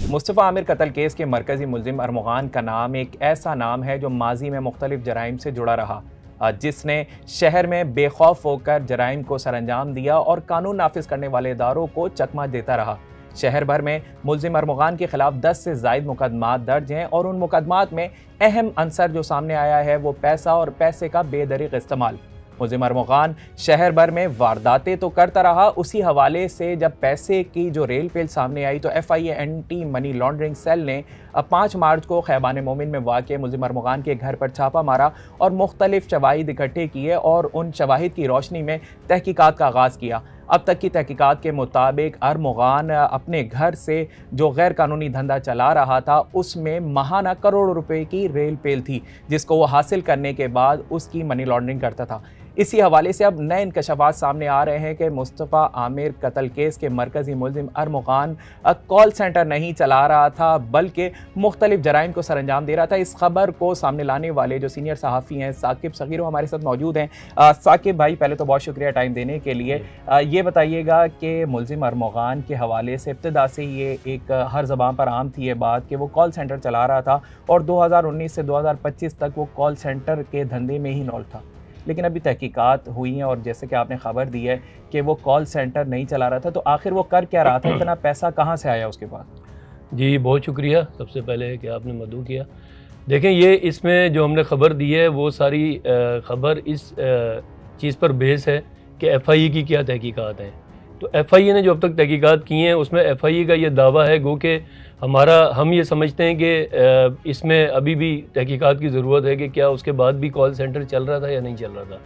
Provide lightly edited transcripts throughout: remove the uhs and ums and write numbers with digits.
मुस्तफ़ा आमिर कत्ल केस के मरकज़ी मुलजिम अरमुगान का नाम एक ऐसा नाम है जो माजी में मुख्तलिफ जराइम से जुड़ा रहा, जिसने शहर में बेखौफ होकर जराइम को सरअंजाम दिया और कानून नाफिज करने वाले इदारों को चकमा देता रहा। शहर भर में मुलजिम अरमुगान के खिलाफ 10 से ज़ायद मुकदमात दर्ज हैं और उन मुकदमात में अहम अंसर जो सामने आया है वो पैसा और पैसे का बेदरीग इस्तेमाल। मुलजिम अरमुगान शहर भर में वारदातें तो करता रहा, उसी हवाले से जब पैसे की जो रेल पेल सामने आई तो FIA anti money laundering cell ने 5 मार्च को खैबान मोमिन में वाक़ मुलजिम अरमुगान के घर पर छापा मारा और मुख्तलिफ शवाहिद इकट्ठे किए और उन शवाहिद की रोशनी में तहकीकात का आगाज़ किया। अब तक की तहकीकात के मुताबिक अरमुगान अपने घर से जो गैर कानूनी धंधा चला रहा था उसमें माहाना करोड़ों रुपए की रेल पेल थी, जिसको वो हासिल करने के बाद उसकी मनी लॉन्ड्रिंग करता था। इसी हवाले से अब नए इंकशाफात सामने आ रहे हैं कि मुस्तफ़ा आमिर कत्ल केस के मरकज़ी मुलजिम अरमुगान कॉल सेंटर नहीं चला रहा था बल्कि मुख्तलिफ जराइम को सरअंजाम दे रहा था। इस खबर को सामने लाने वाले जो सीनियर सहाफ़ी हैं साकिब सगीर हमारे साथ मौजूद हैं। साकिब भाई, पहले तो बहुत शुक्रिया टाइम देने के लिए। ये बताइएगा कि मुलजिम अरमुगान के हवाले से इब्तिदा से ये एक हर ज़बान पर आम थी ये बात कि वो कॉल सेंटर चला रहा था और 2019 से 2025 तक वो कॉल सेंटर के धंधे में ही इन्वॉल्व था, लेकिन अभी तहकीकात हुई हैं और जैसे कि आपने खबर दी है कि वो कॉल सेंटर नहीं चला रहा था, तो आखिर वो कर क्या रहा था? इतना पैसा कहाँ से आया उसके बाद? जी बहुत शुक्रिया सबसे पहले कि आपने मदऊ किया। देखें, ये इसमें जो हमने ख़बर दी है वो सारी ख़बर इस चीज़ पर बेस है कि FIA की क्या तहकीकात हैं। तो FIA ने जो अब तक तहकीकात की हैं उसमें FIA का ये दावा है गो कि हम ये समझते हैं कि इसमें अभी भी तहकीकात की ज़रूरत है कि क्या उसके बाद भी कॉल सेंटर चल रहा था या नहीं चल रहा था।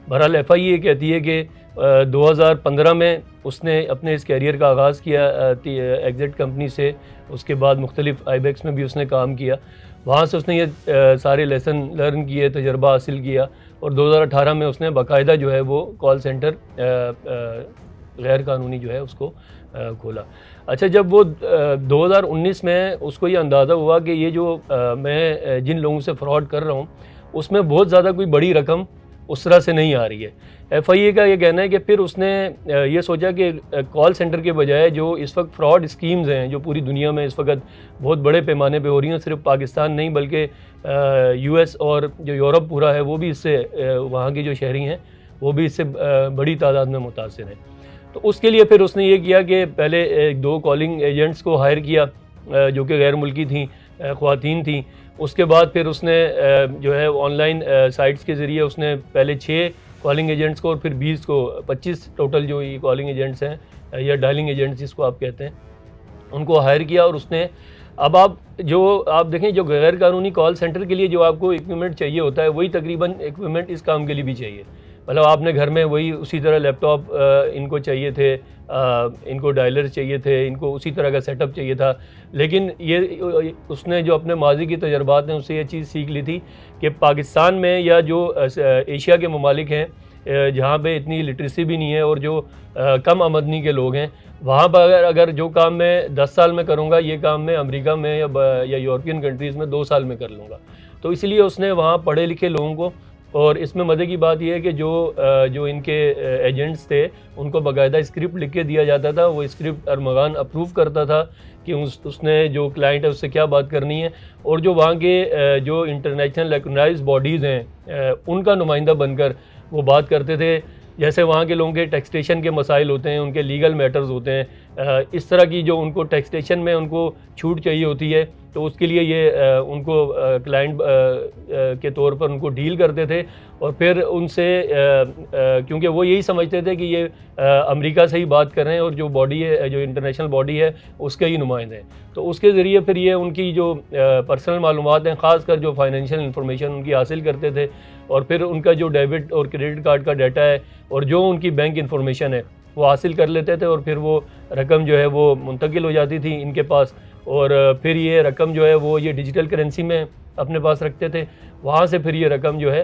बहरहाल FIA कहती है कि 2015 में उसने अपने इस कैरियर का आगाज़ किया एग्जिट कंपनी से, उसके बाद मुख्तलिफ IBEX में भी उसने काम किया, वहाँ से उसने ये सारे लेसन लर्न किए, तजर्बा हासिल किया और 2018 में उसने बाकायदा जो है वो कॉल सेंटर गैर कानूनी जो है उसको खोला। अच्छा, जब वो 2019 में उसको ये अंदाज़ा हुआ कि ये जो मैं जिन लोगों से फ्रॉड कर रहा हूँ उसमें बहुत ज़्यादा कोई बड़ी रकम उस तरह से नहीं आ रही है, FIA का ये कहना है कि फिर उसने ये सोचा कि कॉल सेंटर के बजाय जो इस वक्त फ्रॉड स्कीम्स हैं जो पूरी दुनिया में इस वक्त बहुत बड़े पैमाने पे हो रही हैं, सिर्फ पाकिस्तान नहीं बल्कि US और जो यूरोप पूरा है वो भी इससे, वहाँ की जो शहरी हैं वो भी इससे बड़ी तादाद में मुतासिर हैं। तो उसके लिए फिर उसने ये किया कि पहले 2 कॉलिंग एजेंट्स को हायर किया जो कि गैर मुल्की थी, ख़वातीन थी। उसके बाद फिर उसने जो है ऑनलाइन साइट्स के ज़रिए उसने पहले 6 कॉलिंग एजेंट्स को और फिर 20 को 25 टोटल जो ये कॉलिंग एजेंट्स हैं या डायलिंग एजेंट्स जिसको आप कहते हैं उनको हायर किया। और उसने अब आप देखें, जो गैर कानूनी कॉल सेंटर के लिए जो आपको इक्विपमेंट चाहिए होता है वही तकरीबन इक्विपमेंट इस काम के लिए भी चाहिए। मतलब आपने घर में वही उसी तरह लैपटॉप इनको चाहिए थे, इनको डायलर चाहिए थे, इनको उसी तरह का सेटअप चाहिए था। लेकिन ये उसने जो अपने माजी की तजर्बात हैं उससे ये चीज़ सीख ली थी कि पाकिस्तान में या जो एशिया के ममालिक हैं जहाँ पे इतनी लिटरेसी भी नहीं है और जो कम आमदनी के लोग हैं, वहाँ पर अगर जो काम मैं 10 साल में करूँगा ये काम मैं अमेरिका में या यूरोपियन कंट्रीज़ में 2 साल में कर लूँगा। तो इसलिए उसने वहाँ पढ़े लिखे लोगों को, और इसमें मज़े की बात यह है कि जो इनके एजेंट्स थे उनको बाकायदा स्क्रिप्ट लिख के दिया जाता था, वो स्क्रिप्ट अरमुगान अप्रूव करता था कि उसने जो क्लाइंट है उससे क्या बात करनी है, और जो वहाँ के जो इंटरनेशनल रिकॉग्नाइज्ड बॉडीज़ हैं उनका नुमाइंदा बनकर वो बात करते थे। जैसे वहाँ के लोगों के टैक्सेशन के मसाइल होते हैं, उनके लीगल मैटर्स होते हैं, इस तरह की जो उनको टैक्सेशन में उनको छूट चाहिए होती है, तो उसके लिए ये उनको क्लाइंट के तौर पर उनको डील करते थे। और फिर उनसे क्योंकि वो यही समझते थे कि ये अमेरिका से ही बात कर रहे हैं और जो बॉडी है, जो इंटरनेशनल बॉडी है उसके ही नुमाइंदे हैं, तो उसके ज़रिए फिर ये उनकी जो पर्सनल मालूमात हैं, ख़ासकर जो फाइनेंशियल इंफॉर्मेशन उनकी हासिल करते थे, और फिर उनका जो डेबिट और क्रेडिट कार्ड का डाटा है और जो उनकी बैंक इंफॉर्मेशन है वो हासिल कर लेते थे, और फिर वो रकम जो है वो मुंतकिल हो जाती थी इनके पास, और फिर ये रकम जो है वो ये डिजिटल करेंसी में अपने पास रखते थे। वहाँ से फिर ये रकम जो है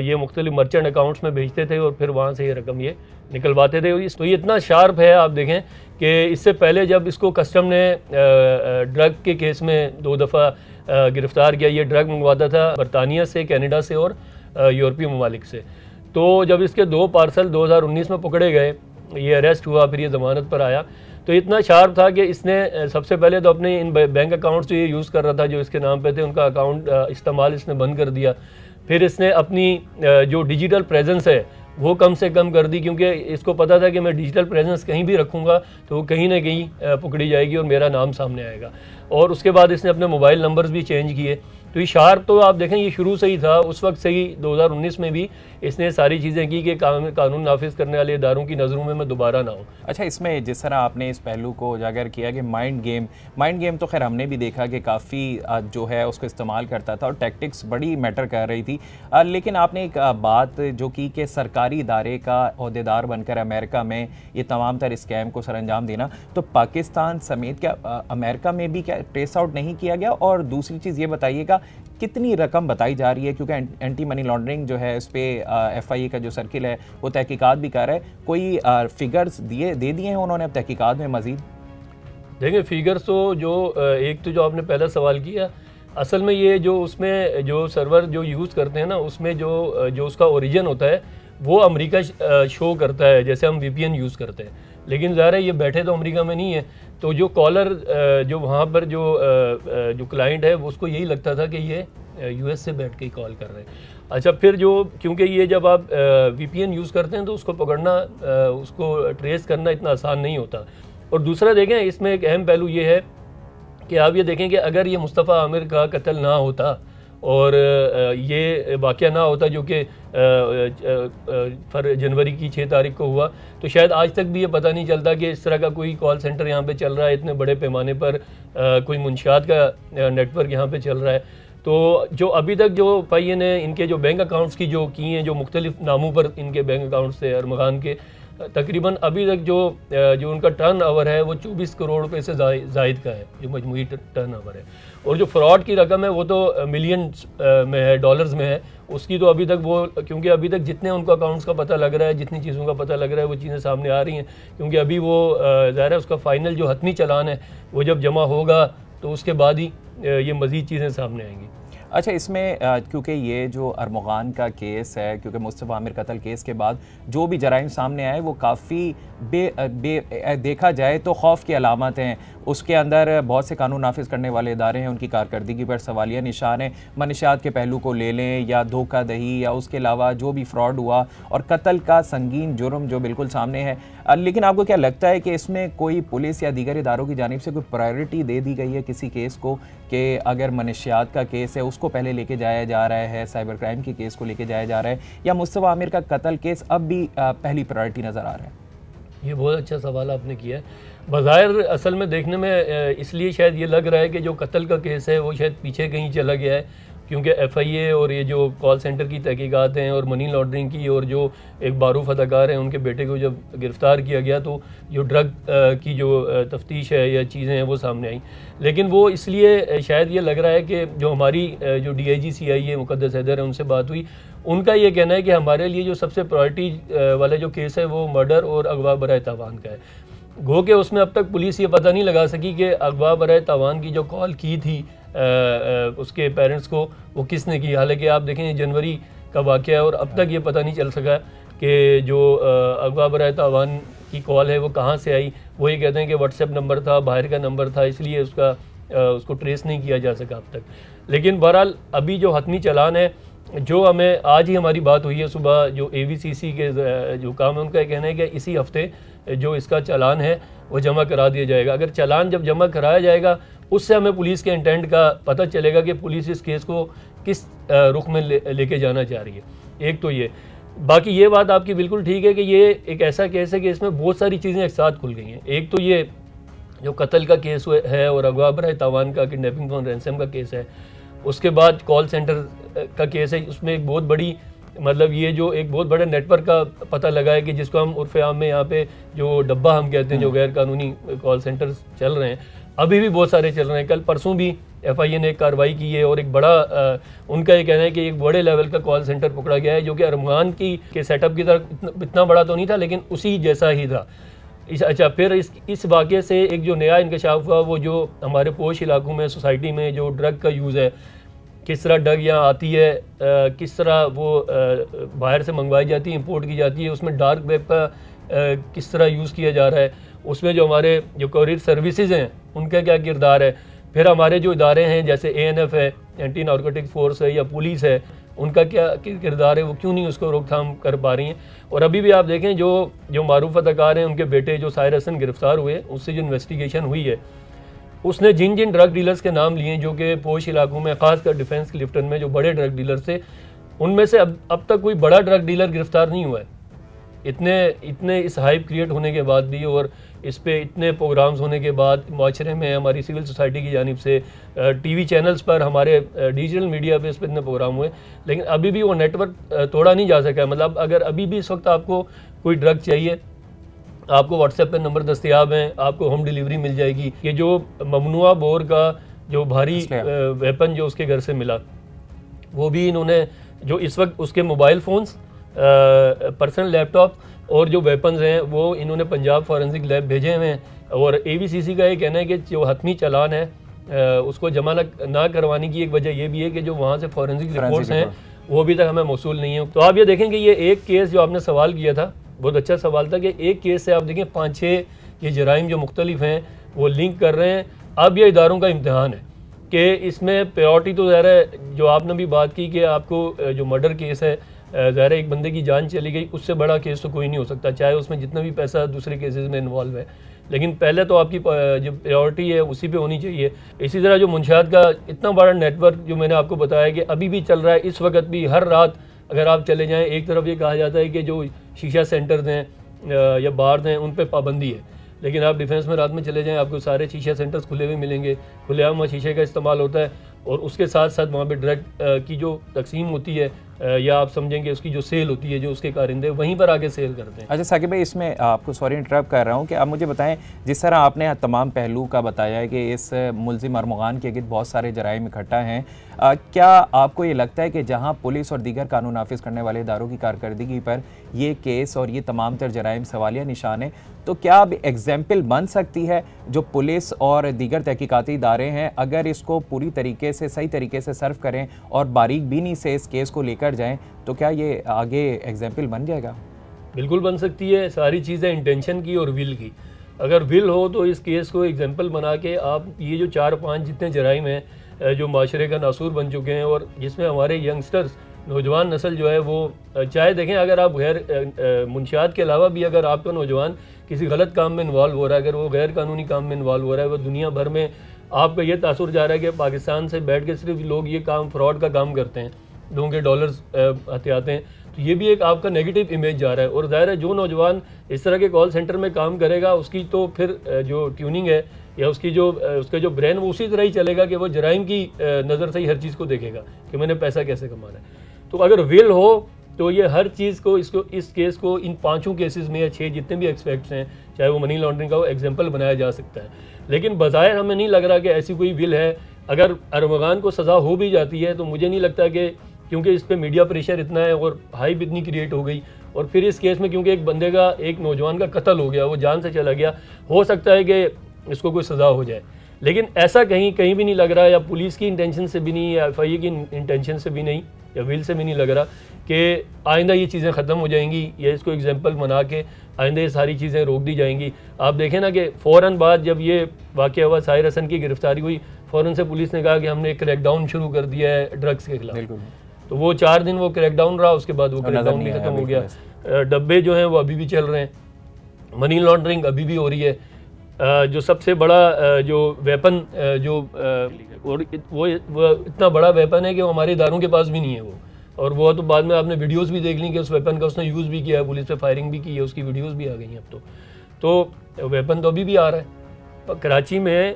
ये मुख्तलिफ मर्चेंट अकाउंट्स में भेजते थे और फिर वहाँ से ये रकम ये निकलवाते थे। तो ये इतना शार्प है, आप देखें कि इससे पहले जब इसको कस्टम ने ड्रग के केस में 2 दफ़ा गिरफ़्तार किया, ये ड्रग मंगवाता था बरतानिया से, कनाडा से और यूरोपीय ममालिक से। तो जब इसके 2 पार्सल 2019 में पकड़े गए, ये अरेस्ट हुआ, फिर ये ज़मानत पर आया, तो इतना शार्प था कि इसने सबसे पहले तो अपने इन बैंक अकाउंट्स जो ये यूज़ कर रहा था, जो इसके नाम पे थे, उनका अकाउंट इस्तेमाल इसने बंद कर दिया। फिर इसने अपनी जो डिजिटल प्रेजेंस है वो कम से कम कर दी, क्योंकि इसको पता था कि मैं डिजिटल प्रेजेंस कहीं भी रखूँगा तो वो कहीं ना कहीं पकड़ी जाएगी और मेरा नाम सामने आएगा। और उसके बाद इसने अपने मोबाइल नंबर्स भी चेंज किए। तो ये शार्प तो आप देखें ये शुरू से ही था, उस वक्त से ही 2019 में भी इसने सारी चीज़ें की कि कानून नाफिज करने वाले इदारों की नज़रों में मैं दोबारा ना हूँ। अच्छा, इसमें जिस तरह आपने इस पहलू को उजागर किया कि माइंड गेम तो खैर हमने भी देखा कि काफ़ी जो है उसको इस्तेमाल करता था और टैक्टिक्स बड़ी मैटर कर रही थी, लेकिन आपने एक बात जो की कि सरकारी इदारे का अहदेदार बनकर अमेरिका में ये तमाम तर स्कैम को सरअंजाम देना, तो पाकिस्तान समेत क्या अमेरिका में भी क्या ट्रेस आउट नहीं किया गया? और दूसरी चीज़ ये बताइएगा कितनी रकम बताई जा रही है, क्योंकि एंटी मनी लॉन्ड्रिंग जो है इस पर FIA का जो सर्किल है वो तहकीकात भी कर रहा है, कोई फिगर्स दे दिए हैं उन्होंने अब तहकीकात में मजीद? देखिए फिगर्स तो जो एक तो जो आपने पहला सवाल किया, असल में ये जो उसमें जो सर्वर जो यूज़ करते हैं ना, उसमें जो उसका ओरिजिन होता है वो अमेरिका शो करता है, जैसे हम VPN यूज़ करते हैं, लेकिन ज़ाहिर है ये बैठे तो अमेरिका में नहीं है। तो जो कॉलर जो वहाँ पर जो क्लाइंट है वो उसको यही लगता था कि ये US से बैठ के ही कॉल कर रहे हैं। अच्छा, फिर जो क्योंकि ये जब आप VPN यूज़ करते हैं तो उसको पकड़ना, उसको ट्रेस करना इतना आसान नहीं होता। और दूसरा देखें इसमें एक अहम पहलू ये है कि आप ये देखें कि अगर ये मुस्तफ़ा आमिर का कत्ल ना होता और ये वाक़या ना होता जो कि जनवरी की 6 तारीख को हुआ, तो शायद आज तक भी ये पता नहीं चलता कि इस तरह का कोई कॉल सेंटर यहाँ पे चल रहा है, इतने बड़े पैमाने पर कोई मुंशियात का नेटवर्क यहाँ पे चल रहा है। तो जो अभी तक जो FIA ने इनके जो बैंक अकाउंट्स की जो की हैं, जो मुख्तलिफ नामों पर इनके बैंक अकाउंट्स थे अरमगान के, तकरीबन अभी तक जो उनका टर्न ओवर है वो 24 करोड़ रुपये से जायद का है, जो मजमूई टर्न ओवर है। और जो फ्रॉड की रकम है वो तो मिलियंस में है, डॉलर्स में है। उसकी तो अभी तक वो, क्योंकि अभी तक जितने उनको अकाउंट्स का पता लग रहा है, जितनी चीज़ों का पता लग रहा है, वो चीज़ें सामने आ रही हैं, क्योंकि अभी वो ज़ाहिर है उसका फ़ाइनल जो हतमी चालान है वो जब जमा होगा तो उसके बाद ही ये मज़ीद चीज़ें सामने आएंगी। अच्छा, इसमें क्योंकि ये जो अरमगान का केस है, क्योंकि मुस्तफ़ा आमिर कत्ल केस के बाद जो भी जराइम सामने आए वो काफ़ी देखा जाए तो खौफ की अलामत हैं। उसके अंदर बहुत से कानून नाफिज करने वाले इदारे हैं, उनकी कारकर्दगी पर सवालिया निशान है। मनशियात के पहलू को ले लें या धोखाधही या उसके अलावा जो भी फ्रॉड हुआ और कत्ल का संगीन जुर्म जो बिल्कुल सामने है, लेकिन आपको क्या लगता है कि इसमें कोई पुलिस या दीगर इदारों की जानिब से कोई प्रायोरिटी दे दी गई है किसी केस को, कि अगर मनशियात का केस है उसको पहले लेके जाया जा रहा है, साइबर क्राइम के केस को लेके जाया जा रहा है, या मुस्तफ़ा आमिर का कत्ल केस अब भी पहली प्रायोरिटी नज़र आ रहा है? ये बहुत अच्छा सवाल आपने किया है। बज़ाहिर असल में देखने में इसलिए शायद ये लग रहा है कि जो कत्ल का केस है वो शायद पीछे कहीं चला गया है, क्योंकि FIA और ये जो कॉल सेंटर की तहकीकात हैं और मनी लॉन्ड्रिंग की, और जो एक बारूफ अदाकार हैं उनके बेटे को जब गिरफ़्तार किया गया तो जो ड्रग की जो तफ्तीश है या चीज़ें हैं वो सामने आई। लेकिन वो इसलिए शायद ये लग रहा है कि जो हमारी जो DIG CIA मुक़द्दस हैदर है उनसे बात हुई, उनका ये कहना है कि हमारे लिए जो सबसे प्रायोरिटी वाला जो केस है वो मर्डर और अगवा बराए तावान का है। गो के उसमें अब तक पुलिस ये पता नहीं लगा सकी कि अगवा बराए तावान की जो कॉल की थी उसके पेरेंट्स को वो किसने की। हालांकि आप देखें जनवरी का वाक़या है और अब तक ये पता नहीं चल सका कि जो अगवा बराए तावान की कॉल है वो कहाँ से आई। वो ये कहते हैं कि व्हाट्सएप नंबर था, बाहर का नंबर था, इसलिए उसको ट्रेस नहीं किया जा सका अब तक। लेकिन बहरहाल अभी जो हतमी चालान है, जो हमें आज ही हमारी बात हुई है सुबह, जो AVCC के जो काम है उनका कहना है कि इसी हफ्ते जो इसका चालान है वो जमा करा दिया जाएगा। अगर चालान जब जमा कराया जाएगा उससे हमें पुलिस के इंटेंट का पता चलेगा कि पुलिस इस केस को किस रुख में लेके जाना चाह रही है। एक तो ये, बाकी ये बात आपकी बिल्कुल ठीक है कि ये एक ऐसा केस है कि इसमें बहुत सारी चीज़ें एक साथ खुल गई हैं। एक तो ये जो कत्ल का केस है और अगवा बराए तावान का, किडनैपिंग फॉर रैंसम का केस है, उसके बाद कॉल सेंटर का केस है, उसमें एक बहुत बड़ी मतलब ये जो एक बहुत बड़े नेटवर्क का पता लगा है कि जिसको हम उर्फ़ आम में यहाँ पे जो डब्बा हम कहते हैं, जो गैर कानूनी कॉल सेंटर चल रहे हैं, अभी भी बहुत सारे चल रहे हैं। कल परसों भी FIA ने एक कार्रवाई की है और एक बड़ा उनका ये कहना है कि एक बड़े लेवल का कॉल सेंटर पकड़ा गया है जो कि अरमान के सेटअप की तरह इतना बड़ा तो नहीं था लेकिन उसी जैसा ही था। अच्छा, फिर इस वाक़े से एक जो नया इंकशाफ हुआ वो जो हमारे पोश इलाकों में सोसाइटी में जो ड्रग का यूज़ है, किस तरह ड्रग यहाँ आती है, किस तरह वो बाहर से मंगवाई जाती है, इंपोर्ट की जाती है, उसमें डार्क वेब का किस तरह यूज़ किया जा रहा है, उसमें जो हमारे जो कोरियर सर्विसेज हैं उनका क्या किरदार है, फिर हमारे जो इदारे हैं जैसे ANF है, एंटी नारकोटिक फोर्स है, या पुलिस है, उनका क्या किरदार है, वो क्यों नहीं उसको रोकथाम कर पा रही हैं। और अभी भी आप देखें जो मारूफ अदाकार हैं उनके बेटे जो साहिर हसन गिरफ्तार हुए, उससे जो इन्वेस्टिगेशन हुई है, उसने जिन जिन ड्रग डीलर्स के नाम लिए जो कि पोश इलाकों में, खासकर डिफेंस क्लिफ्टन में जो बड़े ड्रग डीलर्स थे, उनमें से अब तक कोई बड़ा ड्रग डीलर गिरफ्तार नहीं हुआ है। इतने इस हाइप क्रिएट होने के बाद भी और इस पे इतने प्रोग्राम्स होने के बाद माशरे में हमारी सिविल सोसाइटी की जानिब से TV चैनल्स पर, हमारे डिजिटल मीडिया पे इस पर इतने प्रोग्राम हुए, लेकिन अभी भी वो नेटवर्क तोड़ा नहीं जा सका है। मतलब अगर अभी भी इस वक्त आपको कोई ड्रग चाहिए, आपको व्हाट्सएप पे नंबर दस्तियाब हैं, आपको होम डिलीवरी मिल जाएगी। ये जो ममनुआ बोर का जो भारी वेपन जो उसके घर से मिला, वो भी इन्होंने जो इस वक्त उसके मोबाइल फ़ोन्स, पर्सनल लैपटॉप और जो वेपन्स हैं वो इन्होंने पंजाब फॉरेंसिक लैब भेजे हुए हैं। और ABCC का ये कहना है कि जो हतमी चालान है उसको जमा ना करवाने की एक वजह ये भी है कि जो वहाँ से फॉरेंसिक रिपोर्ट्स हैं वो अभी तक हमें मौसूल नहीं है। तो आप ये देखें कि ये एक केस जो आपने सवाल किया था, बहुत अच्छा सवाल था, कि एक केस से आप देखें 5-6 ये जराइम जो मुख्तलिफ हैं वो लिंक कर रहे हैं। अब ये इदारों का इम्तहान है कि इसमें प्रायोरिटी तो ज़ाहिर है, जो आपने भी बात की कि आपको जो मर्डर केस है, ज़ाहिर एक बंदे की जान चली गई, उससे बड़ा केस तो कोई नहीं हो सकता, चाहे उसमें जितना भी पैसा दूसरे केसेस में इन्वॉल्व है, लेकिन पहले तो आपकी जो प्रायोरिटी है उसी पे होनी चाहिए। इसी तरह जो मुंशियात का इतना बड़ा नेटवर्क जो मैंने आपको बताया कि अभी भी चल रहा है, इस वक्त भी हर रात अगर आप चले जाएँ, एक तरफ ये कहा जाता है कि जो शीशा सेंटर्स हैं या बार्स हैं उन पर पाबंदी है, लेकिन आप डिफेंस में रात में चले जाएं आपको सारे शीशा सेंटर्स खुले हुए मिलेंगे, खुलेआम शीशे का इस्तेमाल होता है। और उसके साथ साथ वहाँ पे ड्रग की जो तकसीम होती है या आप समझेंगे उसकी जो सेल होती है, जो उसके कारिंदे वहीं पर आके सेल करते हैं। अच्छा साकिब भाई, इसमें आपको सॉरी इंटरप्ट कर रहा हूँ कि आप मुझे बताएं, जिस तरह आपने तमाम पहलू का बताया है कि इस मुलजिम अरमगान के गिर्द बहुत सारे जराइम इकट्ठा हैं, क्या आपको ये लगता है कि जहाँ पुलिस और दीगर कानून नाफिज करने वाले इदारों की कारकर्दगी पर ये केस और ये तमाम तर जराइम सवालिया निशान है, तो क्या अब एग्जाम्पल बन सकती है जो पुलिस और दीगर तहकीकाती इदारे हैं, अगर इसको पूरी तरीके से सही तरीके से सर्व करें और बारीक बीनी से इस केस को लेकर जाएं, तो क्या ये आगे एग्जाम्पल बन जाएगा? बिल्कुल बन सकती है। सारी चीज़ें इंटेंशन की और विल की, अगर विल हो तो इस केस को एग्जाम्पल बना के आप ये जो 4-5 जितने जराइम हैं जो माशरे का नासूर बन चुके हैं और जिसमें हमारे यंगस्टर्स, नौजवान नस्ल जो है वो, चाहे देखें अगर आप गैर मुंशियात के अलावा भी अगर आपका नौजवान किसी गलत काम में इन्वॉल्व हो रहा है, अगर वो गैर कानूनी काम में इन्वॉल्व हो रहा है, वो दुनिया भर में आपका ये तासुर जा रहा है कि पाकिस्तान से बैठ के सिर्फ लोग ये काम फ्रॉड का काम करते हैं, लोगों के डॉलर्स हथियाते हैं, तो ये भी एक आपका नेगेटिव इमेज जा रहा है। और ज़ाहिर है जो नौजवान इस तरह के कॉल सेंटर में काम करेगा उसकी तो फिर जो ट्यूनिंग है या उसका जो ब्रेन वो उसी तरह ही चलेगा कि वो जराइम की नज़र से ही हर चीज़ को देखेगा कि मैंने पैसा कैसे कमाना है। तो अगर विल हो तो ये हर चीज़ को इस केस को इन 5 केसेस में या 6 जितने भी एक्सपेक्ट्स हैं, चाहे वो मनी लॉन्ड्रिंग का, वो एग्जाम्पल बनाया जा सकता है। लेकिन बज़ाहिर हमें नहीं लग रहा कि ऐसी कोई विल है। अगर अरमगान को सज़ा हो भी जाती है तो मुझे नहीं लगता कि, क्योंकि इस पर मीडिया प्रेशर इतना है और हाइप इतनी क्रिएट हो गई, और फिर इस केस में क्योंकि एक बंदे का, एक नौजवान का कत्ल हो गया, वो जान से चला गया, हो सकता है कि इसको कोई सज़ा हो जाए। लेकिन ऐसा कहीं भी नहीं लग रहा, या पुलिस की इंटेंशन से भी नहीं, या FIA की इंटेंशन से भी नहीं, या विल से भी नहीं लग रहा कि आइंदा ये चीज़ें ख़त्म हो जाएंगी या इसको एग्जाम्पल बना के आइंदा ये सारी चीज़ें रोक दी जाएंगी। आप देखें ना कि फ़ौरन बाद जब ये वाक़या हुआ, साहिर हसन की गिरफ्तारी हुई, फ़ौरन से पुलिस ने कहा कि हमने क्रैकडाउन शुरू कर दिया है ड्रग्स के खिलाफ। तो वो 4 दिन वो क्रैकडाउन रहा, उसके बाद वो क्रैकडाउन भी ख़त्म हो गया। डब्बे जो हैं वो अभी भी चल रहे हैं, मनी लॉन्ड्रिंग अभी भी हो रही है। जो सबसे बड़ा जो वेपन और वो इतना बड़ा वेपन है कि वो हमारे इदारों के पास भी नहीं है वो, और वो तो बाद में आपने वीडियोस भी देख ली कि उस वेपन का उसने यूज़ भी किया है, पुलिस पे फायरिंग भी की है, उसकी वीडियोस भी आ गई हैं अब तो वेपन तो अभी भी आ रहा है। कराची में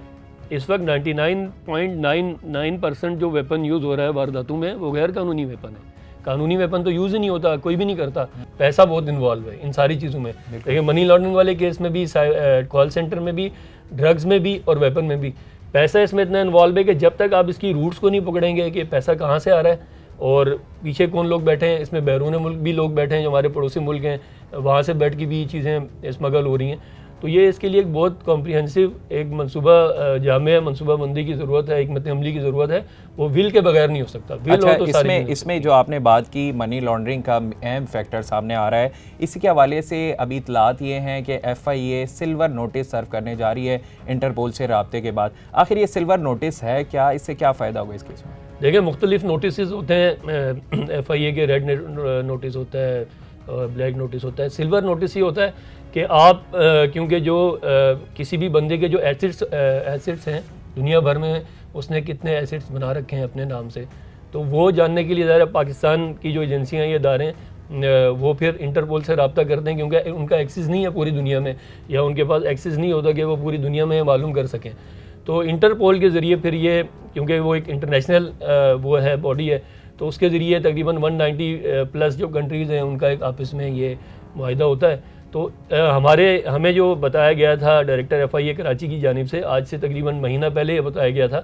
इस वक्त 99.99% जो वेपन यूज़ हो रहा है वारदातों में वो गैर कानूनी वेपन है। कानूनी वेपन तो यूज़ ही नहीं होता, कोई भी नहीं करता। पैसा बहुत इन्वॉल्व है इन सारी चीज़ों में, लेकिन मनी लॉन्ड्रिंग वाले केस में भी, कॉल सेंटर में भी, ड्रग्स में भी और वेपन में भी पैसा इसमें इतना इन्वॉल्व है कि जब तक आप इसकी रूट्स को नहीं पकड़ेंगे कि पैसा कहाँ से आ रहा है और पीछे कौन लोग बैठे हैं, इसमें बैरून मुल्क भी लोग बैठे हैं जो हमारे पड़ोसी मुल्क हैं, वहाँ से बैठ के भी चीज़ें स्मगल हो रही हैं। तो ये इसके लिए एक बहुत कॉम्प्रिहेंसिव एक मनसूबा जामे मनसूबाबंदी की ज़रूरत है, हिकमत अमली की ज़रूरत है। वो विल के बगैर नहीं हो सकता। विल अच्छा, हो तो इसमें जो आपने बात की मनी लॉन्ड्रिंग का अहम फैक्टर सामने आ रहा है, इसी के हवाले से अभी इतलात ये हैं कि FIA सिल्वर नोटिस सर्व करने जा रही है इंटरपोल से राब्ते के बाद। आखिर ये सिल्वर नोटिस है क्या, इससे क्या फ़ायदा होगा इस केस में? देखिए मुख्तलिफ नोटिस होते हैं, FIA के रेड नोटिस होता है और ब्लैक नोटिस होता है। सिल्वर नोटिस ये होता है कि आप क्योंकि जो किसी भी बंदे के जो एसेट्स हैं दुनिया भर में, उसने कितने एसेट्स बना रखे हैं अपने नाम से, तो वो जानने के लिए ज़रा पाकिस्तान की जो एजेंसियाँ हैं, ये इदारे वो फिर इंटरपोल से रब्ता करते हैं, क्योंकि उनका एक्सेस नहीं है पूरी दुनिया में, या उनके पास एक्सेस नहीं होता कि वो पूरी दुनिया में मालूम कर सकें। तो इंटरपोल के ज़रिए फिर ये, क्योंकि वो एक इंटरनेशनल वो है बॉडी है, तो उसके ज़रिए तकरीबन 190 प्लस जो कंट्रीज़ हैं उनका एक आपस में ये मुआहिदा होता है। तो हमें जो बताया गया था डायरेक्टर FIA कराची की जानिब से, आज से तकरीबन महीना पहले ये बताया गया था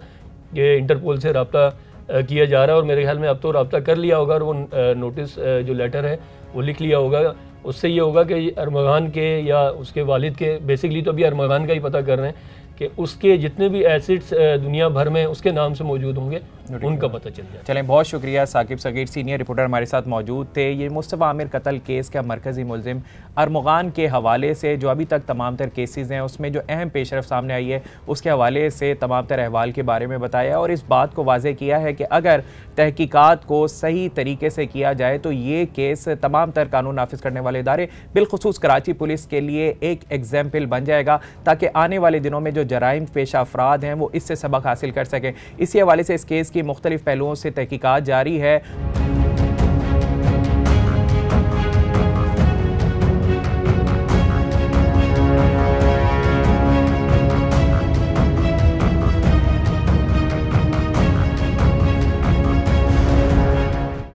कि इंटरपोल से रब्ता किया जा रहा है, और मेरे ख्याल में अब तो रब्ता कर लिया होगा और वो नोटिस जो लेटर है वो लिख लिया होगा। उससे ये होगा कि अरमगान के या उसके वालिद के, बेसिकली तो अभी अरमगान का ही पता कर रहे हैं कि उसके जितने भी एसेट्स दुनिया भर में उसके नाम से मौजूद होंगे, उनका पता चल जाए। चलें, बहुत शुक्रिया। साकिब सगीर सीनियर रिपोर्टर हमारे साथ मौजूद थे। ये मुस्तफ़ा आमिर कत्ल केस का मरकज़ी मुलजिम अरमगान के हवाले से जो अभी तक तमाम तर केसेस हैं उसमें जो अहम पेशरफ सामने आई है उसके हवाले से तमाम तर अहवाल के बारे में बताया, और इस बात को वाज़ेह किया है कि अगर तहकीकात को सही तरीके से किया जाए तो ये केस तमाम तर कानून नाफिज करने वाले इदारे बिलखुसूस कराची पुलिस के लिए एक एग्जाम्पल बन जाएगा, ताकि आने वाले दिनों में जो जराइम पेशा अफराद हैं वो इससे सबक हासिल कर सकें। इसी हवाले से इस केस की मुख्तलिफ पहलुओं से तहकीकात जारी है।